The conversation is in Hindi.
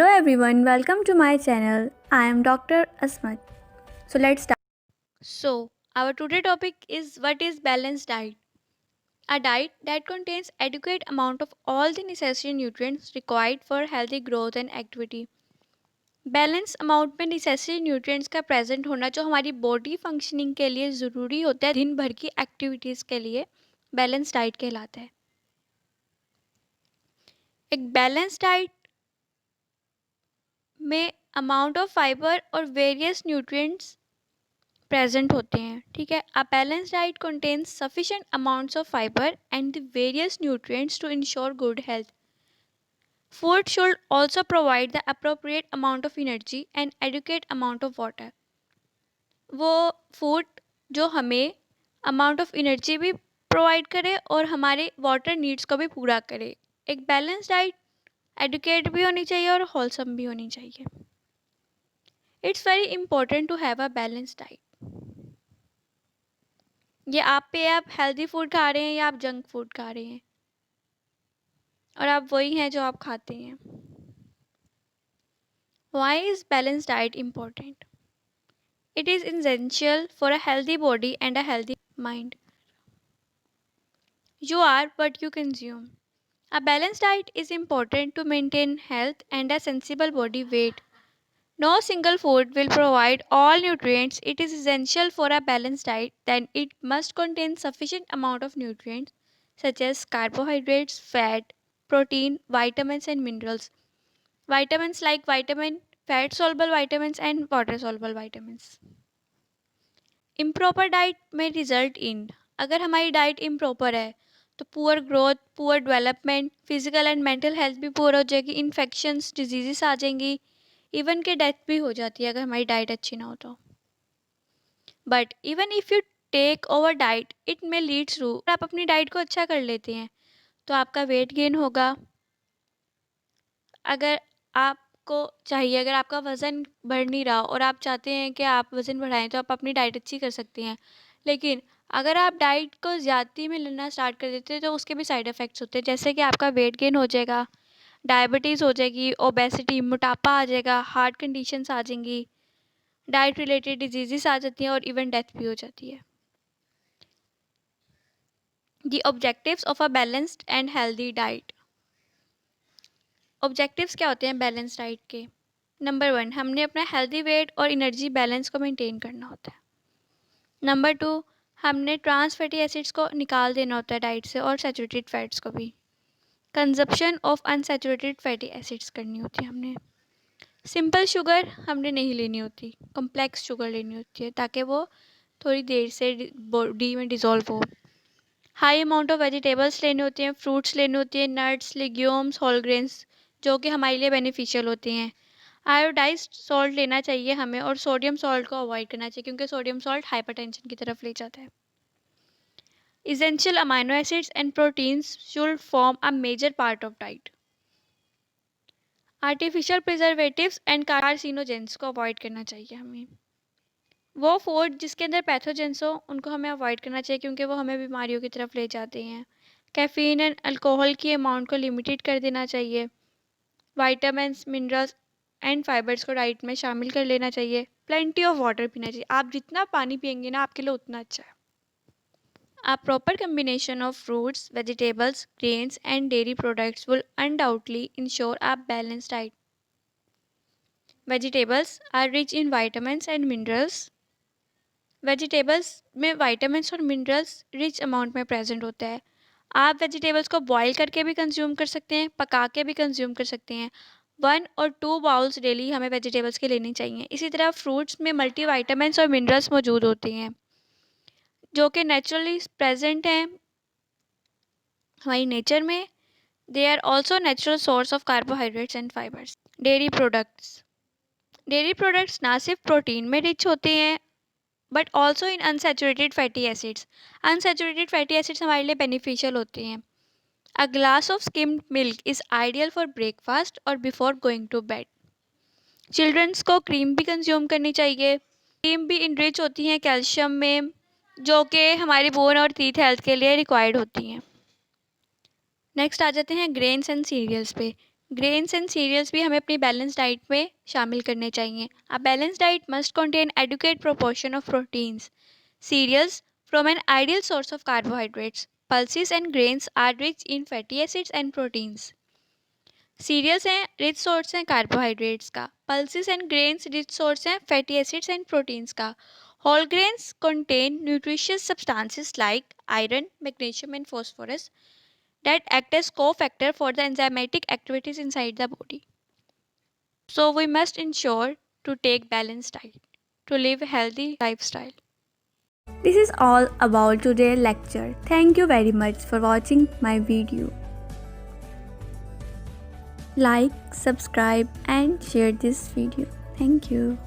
Hello everyone, welcome to my channel. I am Dr. Asmat. So let's start. So, our today topic is what is balanced diet? A diet that contains adequate amount of all the necessary nutrients required for healthy growth and activity. Balance amount में नेसेसरी न्यूट्रिएंट्स का प्रेजेंट होना जो हमारी बॉडी फंक्शनिंग के लिए ज़रूरी होता है दिन भर की एक्टिविटीज़ के लिए बैलेंस डाइट कहलाता है। एक बैलेंस डाइट में अमाउंट ऑफ फाइबर और वेरियस न्यूट्रिएंट्स प्रेजेंट होते हैं। ठीक है, a balance diet contains sufficient amounts of fibre and the various nutrients to ensure good health. Food should also provide the appropriate amount of energy and adequate amount of water। वो फूड जो हमें अमाउंट ऑफ एनर्जी भी प्रोवाइड करे और हमारे वाटर नीड्स को भी पूरा करे। एक बैलेंस डाइट एडुकेट भी होनी चाहिए और होलसम भी होनी चाहिए। It's very important to have a balance diet. ये आप पे आप हेल्दी फूड खा रहे हैं या आप जंक फूड खा रहे हैं, और आप वही हैं जो आप खाते हैं। Why is balance diet important? It is essential for a healthy body and a healthy mind. You are what you consume. A balanced diet is important to maintain health and a sensible body weight. No single food will provide all nutrients. It is essential for a balanced diet that it must contain sufficient amount of nutrients such as carbohydrates, fat, protein, vitamins and minerals. Vitamins like vitamin, fat soluble vitamins and water soluble vitamins. Improper diet में रिजल्ट इन, अगर हमारी डाइट इम्प्रॉपर है तो poor growth, poor development, physical and mental health भी पुअर हो जाएगी, इन्फेक्शंस डिजीजेस आ जाएंगी, इवन के डेथ भी हो जाती है अगर हमारी डाइट अच्छी ना हो तो। But even if you take over diet it may leads to, आप अपनी डाइट को अच्छा कर लेते हैं तो आपका वेट गेन होगा। अगर आपको चाहिए, अगर आपका वज़न बढ़ नहीं रहा और आप चाहते हैं कि आप वज़न बढ़ाएं तो आप अपनी डाइट अच्छी कर सकते हैं। लेकिन अगर आप डाइट को ज़्यादती में लेना स्टार्ट कर देते हैं तो उसके भी साइड इफ़ेक्ट्स होते हैं, जैसे कि आपका वेट गेन हो जाएगा, डायबिटीज़ हो जाएगी, ओबेसिटी, मोटापा आ जाएगा, हार्ट कंडीशंस आ जाएंगी, डाइट रिलेटेड डिजीज़ेस आ जाती हैं और इवन डेथ भी हो जाती है। The objectives of a balanced and healthy diet. Objectives क्या होते हैं बैलेंस डाइट के? नंबर 1, हमने अपना हेल्दी वेट और एनर्जी बैलेंस को मेंटेन करना होता है। नंबर 2, हमने ट्रांस फैटी एसिड्स को निकाल देना होता है डाइट से और सैचुरेटेड फैट्स को भी। Consumption of unsaturated fatty acids करनी होती है हमने। सिंपल शुगर हमने नहीं लेनी होती, कॉम्प्लेक्स शुगर लेनी होती है ताकि वो थोड़ी देर से बॉडी में डिज़ोल्व हो। हाई अमाउंट ऑफ वेजिटेबल्स लेने होते हैं, फ्रूट्स लेने होती हैं, नट्स, लेग्यूम्स, होल ग्रेन्स जो कि हमारे लिए बेनिफिशियल होते हैं। आयोडाइज्ड सॉल्ट लेना चाहिए हमें और सोडियम सॉल्ट को अवॉइड करना चाहिए क्योंकि सोडियम सॉल्ट हाइपरटेंशन की तरफ ले जाता है। Essential amino acids and proteins should form a major part of diet. Artificial preservatives and carcinogens को अवॉइड करना चाहिए हमें। वो फूड जिसके अंदर पैथोजेंस हो उनको हमें अवॉइड करना चाहिए क्योंकि वो हमें बीमारियों की तरफ ले जाते हैं। कैफ़ीन एंड अल्कोहल की अमाउंट को लिमिटेड कर देना चाहिए। विटामिन्स, मिनरल्स एंड फाइबर्स को डाइट में शामिल कर लेना चाहिए। प्लेंटी ऑफ वाटर पीना चाहिए, आप जितना पानी पियेंगे ना आपके लिए उतना अच्छा है। A proper combination of fruits, vegetables, grains and dairy products will undoubtedly ensure a balanced diet. Vegetables are rich in vitamins and minerals। Vegetables में विटामिन्स और मिनरल्स रिच अमाउंट में प्रेजेंट होता है। आप वेजिटेबल्स को बॉईल करके भी कंज्यूम कर सकते हैं, पका के भी कंज्यूम कर सकते हैं। 1 और 2 बाउल्स डेली हमें वेजिटेबल्स के लेनी चाहिए। इसी तरह फ्रूट्स में मल्टी विटामिन्स और मिनरल्स मौजूद होते हैं जो कि नेचुरली प्रेजेंट हैं हमारी नेचर में। They are also natural source of carbohydrates and fibres. Dairy products ना सिर्फ प्रोटीन में रिच होते हैं but also in unsaturated fatty acids. Unsaturated fatty acids हमारे लिए बेनिफिशियल होते हैं। A glass of skimmed milk is ideal for breakfast और before going to bed. Childrens को क्रीम भी कंज्यूम करनी चाहिए। क्रीम भी इनरिच होती हैं कैल्शियम में जो कि हमारी बोन और टीथ हेल्थ के लिए रिक्वायर्ड होती हैं। नेक्स्ट आ जाते हैं ग्रेन्स एंड सीरियल्स पे। ग्रेन्स एंड सीरियल्स भी हमें अपनी बैलेंस डाइट में शामिल करने चाहिए। A balance diet must contain adequate proportion of proteins, cereals from an ideal source of carbohydrates, pulses and grains are rich in fatty acids and proteins. Cereals हैं रिच सोर्स हैं कार्बोहाइड्रेट्स का, pulses and grains rich source हैं फैटी एसिड्स एंड प्रोटीन्स का। Whole grains contain nutritious substances like iron, magnesium and phosphorus that act as cofactor for the enzymatic activities inside the body. So we must ensure to take balanced diet to live a healthy lifestyle. This is all about today's lecture. Thank you very much for watching my video. Like, subscribe and share this video. Thank you.